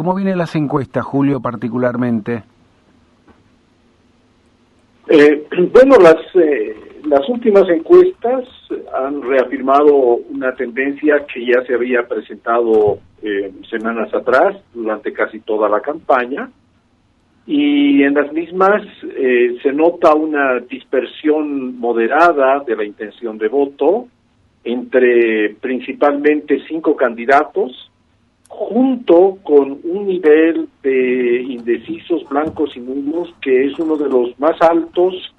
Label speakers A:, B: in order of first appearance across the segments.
A: ¿Cómo vienen las encuestas, Julio, particularmente?
B: Bueno, las últimas encuestas han reafirmado una tendencia que ya se había presentado semanas atrás, durante casi toda la campaña, y en las mismas se nota una dispersión moderada de la intención de voto entre principalmente 5 candidatos, junto con un nivel de indecisos blancos y nulos que es uno de los más altos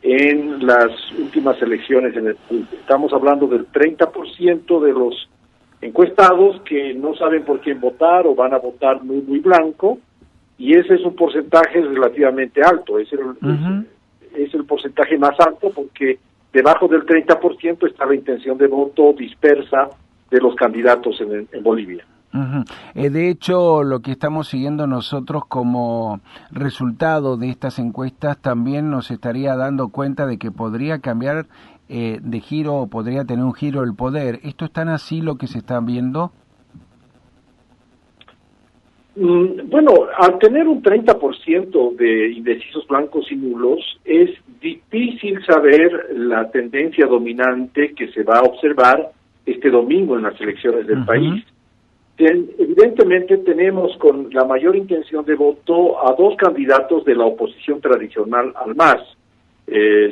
B: en las últimas elecciones en el país. Estamos hablando del 30% de los encuestados que no saben por quién votar o van a votar nulo y blanco, y ese es un porcentaje relativamente alto, es el porcentaje más alto porque debajo del 30% está la intención de voto dispersa de los candidatos en Bolivia.
A: De hecho, lo que estamos siguiendo nosotros como resultado de estas encuestas también nos estaría dando cuenta de que podría cambiar de giro o podría tener un giro el poder. ¿Esto es tan así lo que se está viendo?
B: Bueno, al tener un 30% de indecisos blancos y nulos, es difícil saber la tendencia dominante que se va a observar este domingo en las elecciones del país. Evidentemente tenemos con la mayor intención de voto a 2 candidatos de la oposición tradicional al MAS,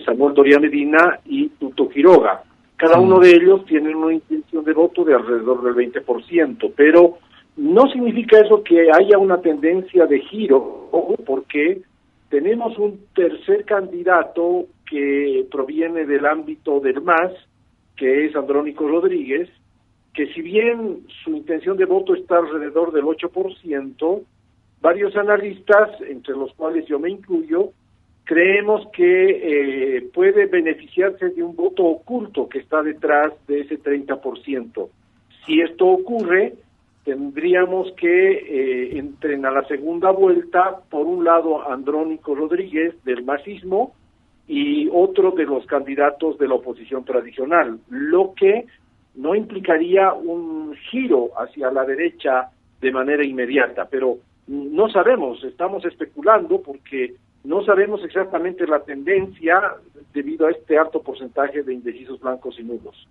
B: Samuel Doria Medina y Tuto Quiroga. Cada uno de ellos tiene una intención de voto de alrededor del 20%, pero no significa eso que haya una tendencia de giro, porque tenemos un tercer candidato que proviene del ámbito del MAS, que es Andrónico Rodríguez, que si bien su intención de voto está alrededor del 8%, varios analistas, entre los cuales yo me incluyo, creemos que puede beneficiarse de un voto oculto que está detrás de ese 30%. Si esto ocurre, tendríamos que entren a la segunda vuelta, por un lado Andrónico Rodríguez del masismo y otro de los candidatos de la oposición tradicional, lo que no implicaría un giro hacia la derecha de manera inmediata, pero no sabemos, estamos especulando porque no sabemos exactamente la tendencia debido a este alto porcentaje de indecisos blancos y nulos.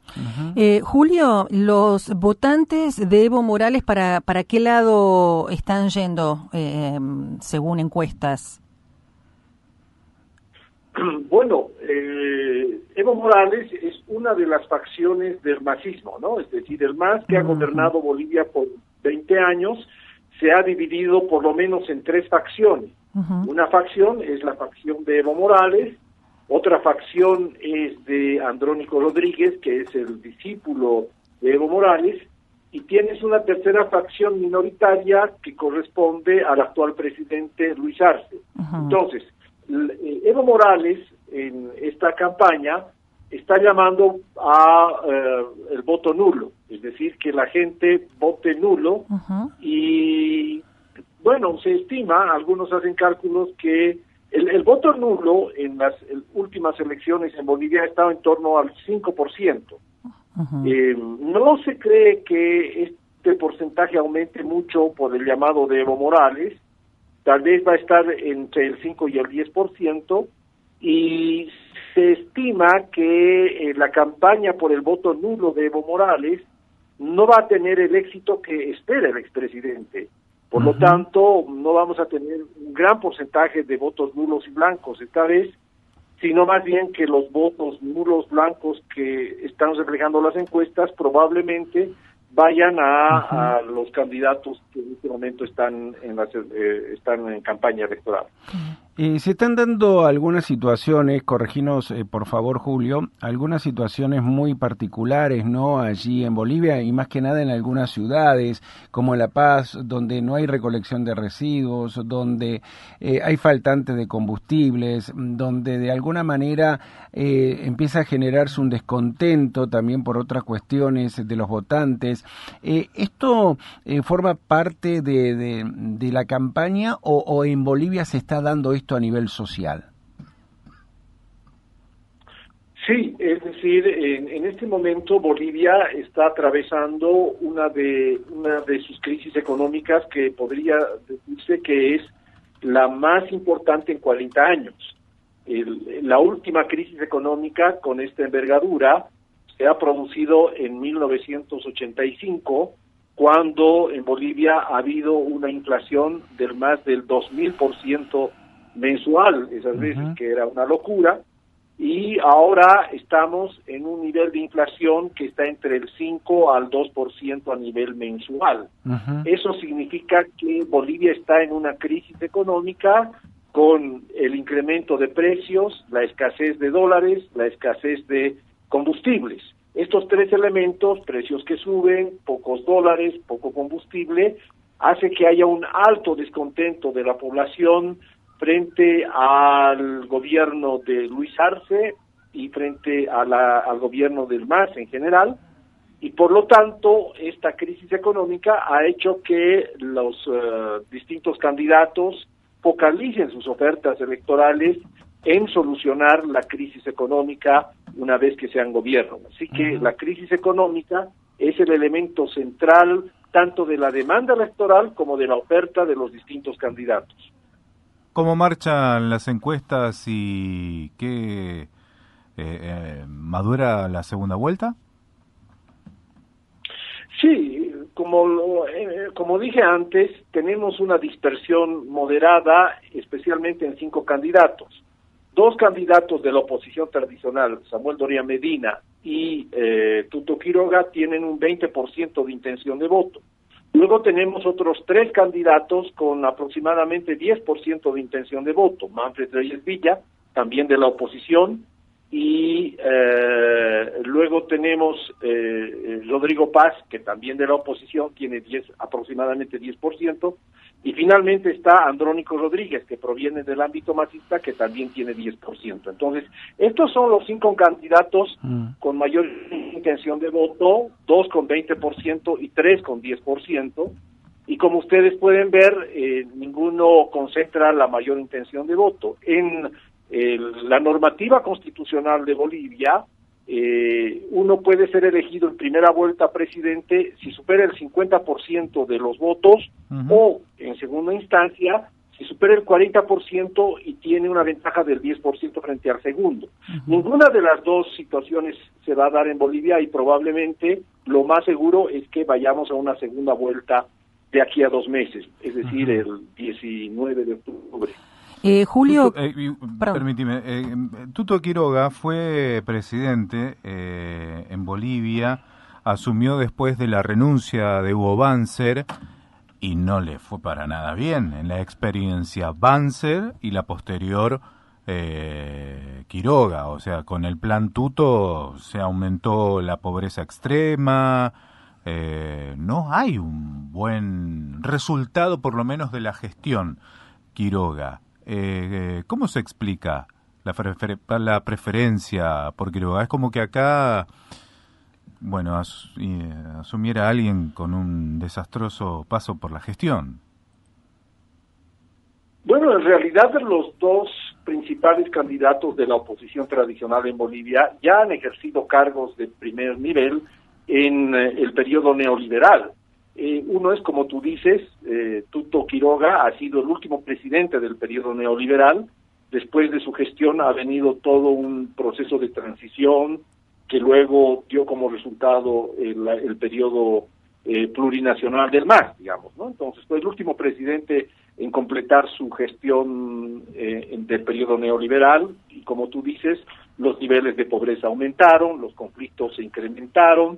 C: Julio, los votantes de Evo Morales, ¿para qué lado están yendo según encuestas?
B: Bueno, Evo Morales es una de las facciones del masismo, ¿no? Es decir, el MAS, que ha gobernado Bolivia por 20 años, se ha dividido por lo menos en 3 facciones. Una facción es la facción de Evo Morales, otra facción es de Andrónico Rodríguez, que es el discípulo de Evo Morales, y tienes una tercera facción minoritaria que corresponde al actual presidente Luis Arce. Entonces, Evo Morales en esta campaña está llamando a el voto nulo, es decir, que la gente vote nulo y bueno, se estima, algunos hacen cálculos que el voto nulo en las últimas elecciones en Bolivia estaba en torno al 5%. No se cree que este porcentaje aumente mucho por el llamado de Evo Morales, tal vez va a estar entre el 5 y el 10%, y se estima que la campaña por el voto nulo de Evo Morales no va a tener el éxito que espera el expresidente. Por lo tanto, no vamos a tener un gran porcentaje de votos nulos y blancos esta vez, sino más bien que los votos nulos blancos que están reflejando las encuestas probablemente vayan a los candidatos que en este momento están en campaña electoral.
A: Se están dando algunas situaciones, correginos por favor Julio, algunas situaciones muy particulares, ¿no? Allí en Bolivia y más que nada en algunas ciudades como La Paz, donde no hay recolección de residuos, donde hay faltante de combustibles, donde de alguna manera empieza a generarse un descontento también por otras cuestiones de los votantes. ¿Esto forma parte de la campaña o en Bolivia se está dando esto a nivel social?
B: Sí, es decir, en este momento Bolivia está atravesando una de sus crisis económicas que podría decirse que es la más importante en 40 años. La última crisis económica con esta envergadura se ha producido en 1985, cuando en Bolivia ha habido una inflación del más del 2000% mensual, esas veces que era una locura, y ahora estamos en un nivel de inflación que está entre el 5 al 2% a nivel mensual. Eso significa que Bolivia está en una crisis económica con el incremento de precios, la escasez de dólares, la escasez de combustibles. Estos tres elementos, precios que suben, pocos dólares, poco combustible, hace que haya un alto descontento de la población frente al gobierno de Luis Arce y frente a al gobierno del MAS en general, y por lo tanto esta crisis económica ha hecho que los distintos candidatos focalicen sus ofertas electorales en solucionar la crisis económica una vez que sean gobierno. Así que la crisis económica es el elemento central tanto de la demanda electoral como de la oferta de los distintos candidatos.
D: ¿Cómo marchan las encuestas y qué madura la segunda vuelta?
B: Sí, como dije antes, tenemos una dispersión moderada, especialmente en 5 candidatos. 2 candidatos de la oposición tradicional, Samuel Doria Medina y Tuto Quiroga, tienen un 20% de intención de voto. Luego tenemos otros 3 candidatos con aproximadamente 10% de intención de voto. Manfred Reyes Villa, también de la oposición, y luego tenemos Rodrigo Paz, que también de la oposición tiene aproximadamente 10%, y finalmente está Andrónico Rodríguez, que proviene del ámbito masista, que también tiene 10%. Entonces, estos son los 5 candidatos con mayor intención de voto, 2 con 20% y 3 con 10%, y como ustedes pueden ver, ninguno concentra la mayor intención de voto. En la normativa constitucional de Bolivia, uno puede ser elegido en primera vuelta presidente si supera el 50% de los votos, o en segunda instancia si supera el 40% y tiene una ventaja del 10% frente al segundo. Ninguna de las dos situaciones se va a dar en Bolivia, y probablemente lo más seguro es que vayamos a una segunda vuelta de aquí a 2 meses, es decir, el 19 de octubre.
C: Julio,
D: permíteme, Tuto Quiroga fue presidente en Bolivia, asumió después de la renuncia de Hugo Banzer y no le fue para nada bien en la experiencia Banzer y la posterior Quiroga. O sea, con el plan Tuto se aumentó la pobreza extrema, no hay un buen resultado, por lo menos de la gestión Quiroga. ¿Cómo se explica la preferencia por Quiroga? Es como que acá, bueno, asumiera alguien con un desastroso paso por la gestión.
B: Bueno, en realidad los 2 principales candidatos de la oposición tradicional en Bolivia ya han ejercido cargos de primer nivel en el periodo neoliberal. Uno es, como tú dices, Tuto Quiroga ha sido el último presidente del periodo neoliberal. Después de su gestión ha venido todo un proceso de transición que luego dio como resultado el periodo plurinacional del MAS, digamos, ¿no? Entonces fue el último presidente en completar su gestión del periodo neoliberal, y como tú dices, los niveles de pobreza aumentaron, los conflictos se incrementaron,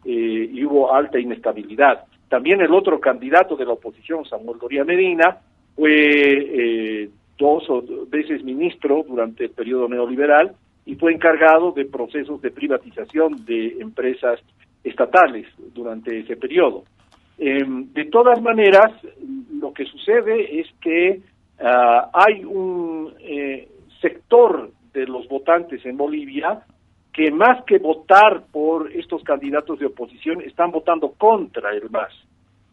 B: y hubo alta inestabilidad. También el otro candidato de la oposición, Samuel Doria Medina, fue 2 veces ministro durante el periodo neoliberal y fue encargado de procesos de privatización de empresas estatales durante ese periodo. De todas maneras, lo que sucede es que hay un sector de los votantes en Bolivia que, más que votar por estos candidatos de oposición, están votando contra el MAS.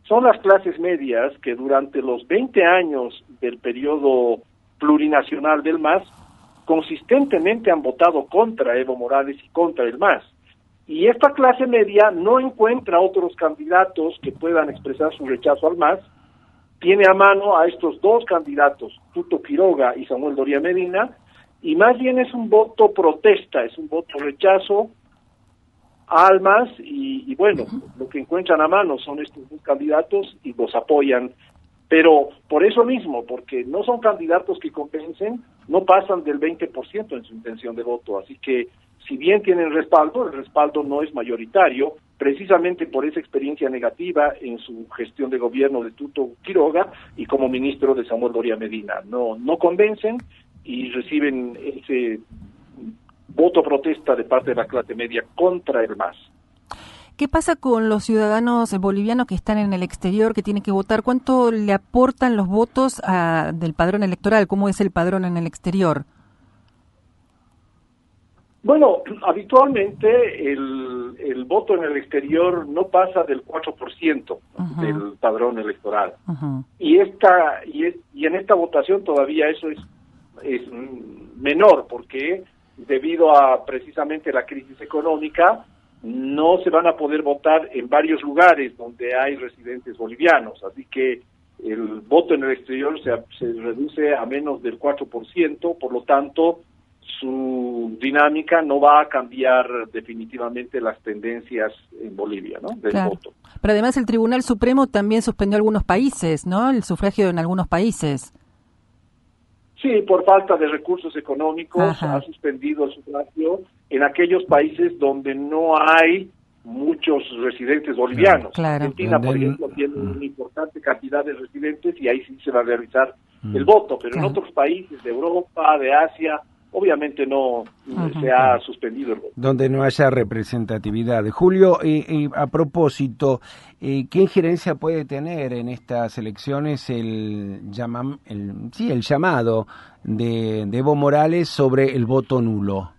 B: Son las clases medias que durante los 20 años del periodo plurinacional del MAS consistentemente han votado contra Evo Morales y contra el MAS. Y esta clase media no encuentra otros candidatos que puedan expresar su rechazo al MAS. Tiene a mano a estos dos candidatos, Tuto Quiroga y Samuel Doria Medina, y más bien es un voto protesta, es un voto rechazo al MAS, y bueno, lo que encuentran a mano son estos dos candidatos y los apoyan, pero por eso mismo, porque no son candidatos que convencen, no pasan del 20% en su intención de voto, así que si bien tienen respaldo, el respaldo no es mayoritario, precisamente por esa experiencia negativa en su gestión de gobierno de Tuto Quiroga y como ministro de Samuel Doria Medina. No convencen y reciben ese voto protesta de parte de la clase media contra el MAS.
C: ¿Qué pasa con los ciudadanos bolivianos que están en el exterior, que tienen que votar? ¿Cuánto le aportan los votos del padrón electoral? ¿Cómo es el padrón en el exterior?
B: Bueno, habitualmente el voto en el exterior no pasa del 4% del padrón electoral. Y en esta votación todavía eso es menor, porque debido a precisamente la crisis económica no se van a poder votar en varios lugares donde hay residentes bolivianos, así que el voto en el exterior se reduce a menos del 4%, por lo tanto su dinámica no va a cambiar definitivamente las tendencias en Bolivia, ¿no? Del voto.
C: Pero además el Tribunal Supremo también suspendió algunos países, ¿no? El sufragio en algunos países.
B: Sí, por falta de recursos económicos ha suspendido el sufragio en aquellos países donde no hay muchos residentes bolivianos.
C: Claro.
B: Argentina, por ejemplo, tiene una importante cantidad de residentes y ahí sí se va a realizar el voto, pero en otros países de Europa, de Asia, obviamente no se ha suspendido el voto.
A: Donde no haya representatividad. Julio, a propósito, ¿qué injerencia puede tener en estas elecciones el llamado de Evo Morales sobre el voto nulo?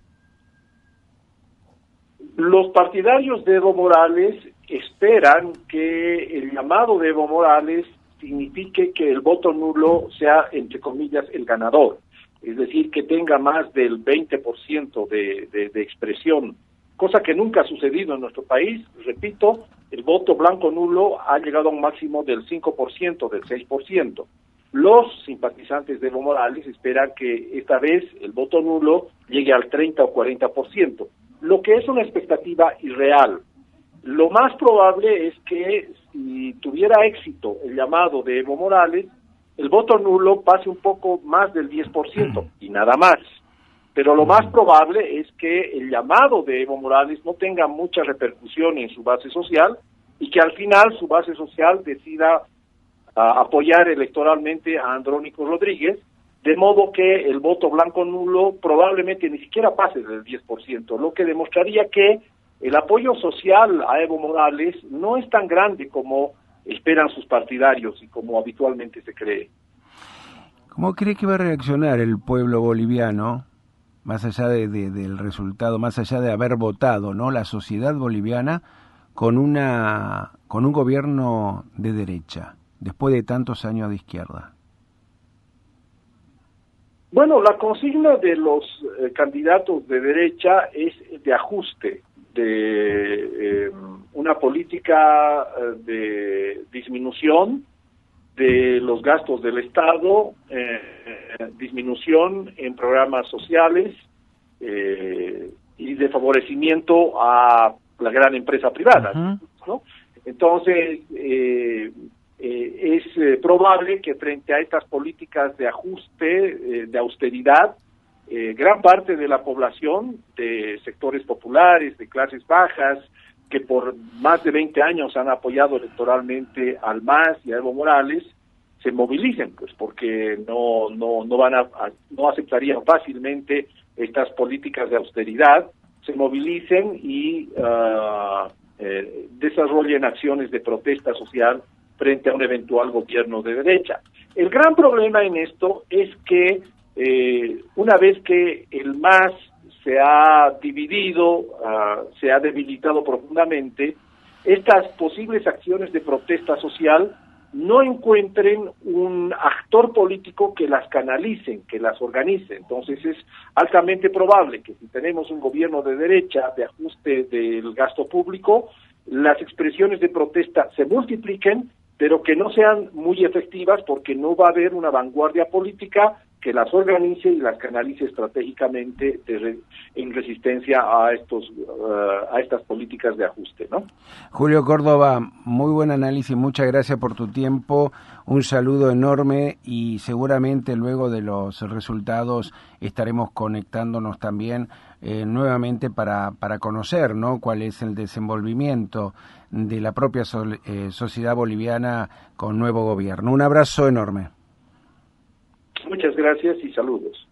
B: Los partidarios de Evo Morales esperan que el llamado de Evo Morales signifique que el voto nulo sea, entre comillas, el ganador. Es decir, que tenga más del 20% de expresión, cosa que nunca ha sucedido en nuestro país. Repito, el voto blanco nulo ha llegado a un máximo del 5%, del 6%. Los simpatizantes de Evo Morales esperan que esta vez el voto nulo llegue al 30 o 40%, lo que es una expectativa irreal. Lo más probable es que si tuviera éxito el llamado de Evo Morales, el voto nulo pase un poco más del 10% y nada más. Pero lo más probable es que el llamado de Evo Morales no tenga mucha repercusión en su base social y que al final su base social decida apoyar electoralmente a Andrónico Rodríguez, de modo que el voto blanco nulo probablemente ni siquiera pase del 10%, lo que demostraría que el apoyo social a Evo Morales no es tan grande como esperan sus partidarios y como habitualmente se cree.
A: ¿Cómo cree que va a reaccionar el pueblo boliviano, más allá del resultado, más allá de haber votado, ¿no? La sociedad boliviana con un gobierno de derecha, después de tantos años de izquierda?
B: Bueno, la consigna de los candidatos de derecha es de ajuste, de una política de disminución de los gastos del Estado, disminución en programas sociales y de favorecimiento a la gran empresa privada, ¿no? Entonces, es probable que frente a estas políticas de ajuste, de austeridad, gran parte de la población, de sectores populares, de clases bajas, que por más de 20 años han apoyado electoralmente al MAS y a Evo Morales, se movilicen, pues porque no aceptarían fácilmente estas políticas de austeridad, se movilicen y desarrollen acciones de protesta social frente a un eventual gobierno de derecha. El gran problema en esto es que una vez que el MAS se ha dividido, se ha debilitado profundamente, estas posibles acciones de protesta social no encuentren un actor político que las canalicen, que las organice. Entonces es altamente probable que si tenemos un gobierno de derecha, de ajuste del gasto público, las expresiones de protesta se multipliquen, pero que no sean muy efectivas porque no va a haber una vanguardia política que las organice y las canalice estratégicamente en resistencia a estas políticas de ajuste, ¿no?
A: Julio Córdoba, muy buen análisis, muchas gracias por tu tiempo, un saludo enorme y seguramente luego de los resultados estaremos conectándonos también nuevamente para conocer, ¿no?, cuál es el desenvolvimiento de la propia sociedad boliviana con nuevo gobierno. Un abrazo enorme.
B: Muchas gracias y saludos.